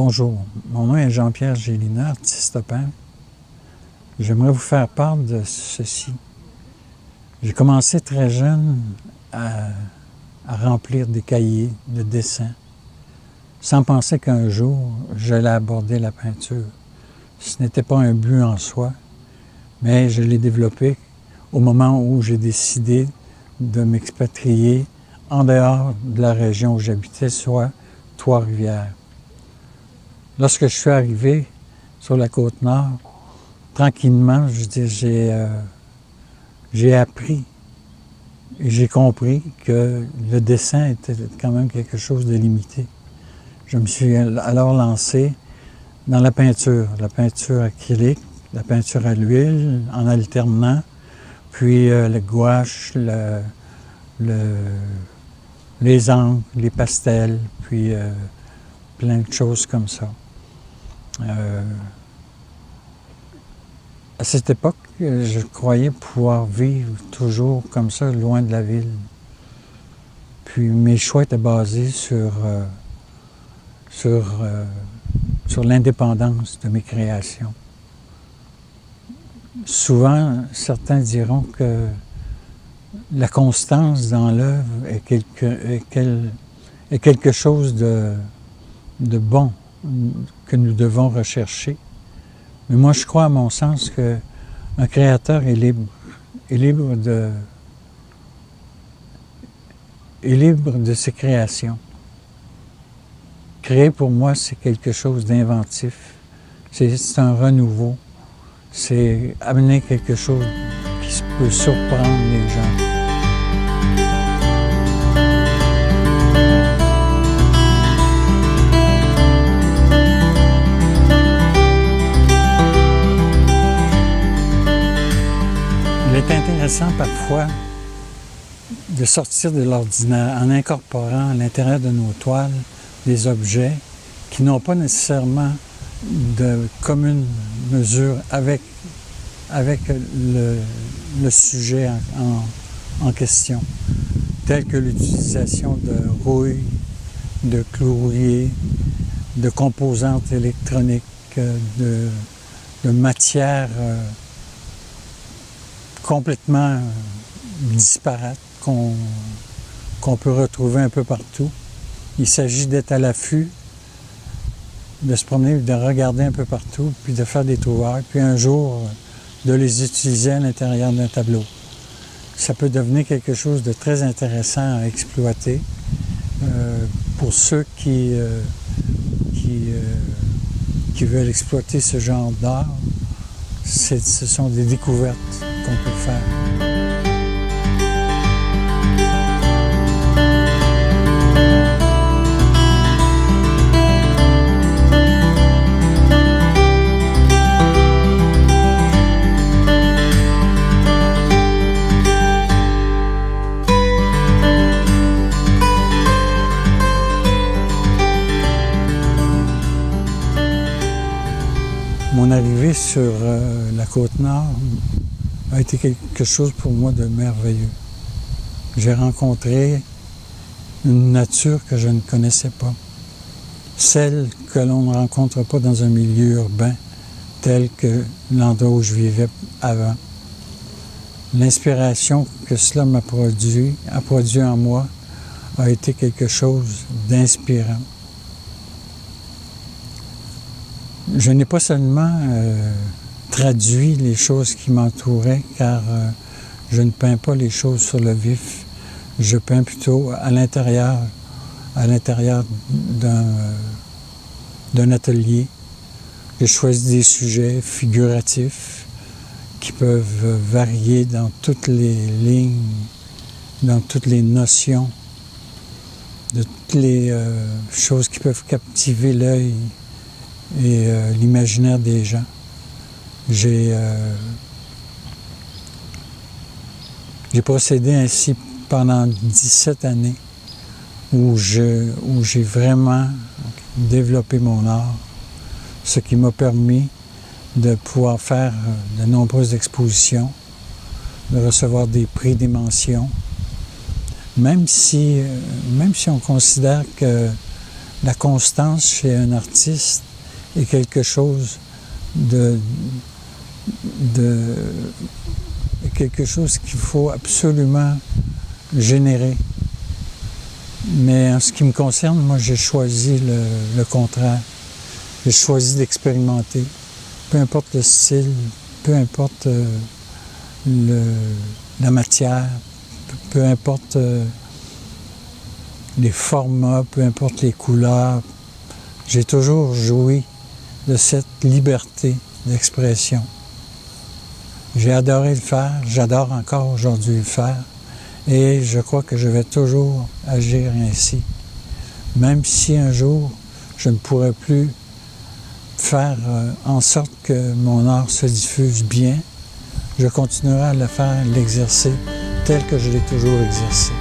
Bonjour, mon nom est Jean-Pierre Gélina, artiste peintre. J'aimerais vous faire part de ceci. J'ai commencé très jeune à remplir des cahiers de dessins, sans penser qu'un jour, j'allais aborder la peinture. Ce n'était pas un but en soi, mais je l'ai développé au moment où j'ai décidé de m'expatrier en dehors de la région où j'habitais, soit Trois-Rivières. Lorsque je suis arrivé sur la Côte-Nord, tranquillement, j'ai appris et j'ai compris que le dessin était quand même quelque chose de limité. Je me suis alors lancé dans la peinture acrylique, la peinture à l'huile, en alternant, puis le gouache, les encres, les pastels, puis plein de choses comme ça. À cette époque, je croyais pouvoir vivre toujours comme ça, loin de la ville. Puis mes choix étaient basés sur l'indépendance de mes créations. Souvent, certains diront que la constance dans l'œuvre est quelque chose de bon que nous devons rechercher. Mais moi, je crois, à mon sens, qu'un créateur est libre de ses créations. Créer, pour moi, c'est quelque chose d'inventif. C'est un renouveau. C'est amener quelque chose qui peut surprendre les gens. Il est intéressant parfois de sortir de l'ordinaire en incorporant à l'intérieur de nos toiles des objets qui n'ont pas nécessairement de commune mesure avec le sujet en question, tel que l'utilisation de rouille, de chlorurier, de composantes électroniques, de matières complètement disparates qu'on peut retrouver un peu partout. Il s'agit d'être à l'affût, de se promener, de regarder un peu partout, puis de faire des trouvailles, puis un jour de les utiliser à l'intérieur d'un tableau. Ça peut devenir quelque chose de très intéressant à exploiter pour ceux qui veulent exploiter ce genre d'art. Ce sont des découvertes qu'on peut faire. Mon arrivée sur la Côte-Nord a été quelque chose pour moi de merveilleux. J'ai rencontré une nature que je ne connaissais pas, celle que l'on ne rencontre pas dans un milieu urbain tel que l'endroit où je vivais avant. L'inspiration que cela a produit en moi a été quelque chose d'inspirant. Je n'ai pas seulement traduit les choses qui m'entouraient, car je ne peins pas les choses sur le vif. Je peins plutôt à l'intérieur d'un atelier. J'ai choisi des sujets figuratifs qui peuvent varier dans toutes les lignes, dans toutes les notions, de toutes les choses qui peuvent captiver l'œil et l'imaginaire des gens. J'ai procédé ainsi pendant 17 années où j'ai vraiment développé mon art, ce qui m'a permis de pouvoir faire de nombreuses expositions, de recevoir des prix, des mentions, même si on considère que la constance chez un artiste est quelque chose quelque chose qu'il faut absolument générer. Mais en ce qui me concerne, moi, j'ai choisi le contraire. J'ai choisi d'expérimenter. Peu importe le style, peu importe la matière, peu importe les formats, peu importe les couleurs. J'ai toujours joui de cette liberté d'expression. J'ai adoré le faire, j'adore encore aujourd'hui le faire, et je crois que je vais toujours agir ainsi. Même si un jour, je ne pourrai plus faire en sorte que mon art se diffuse bien, je continuerai à le faire, l'exercer tel que je l'ai toujours exercé.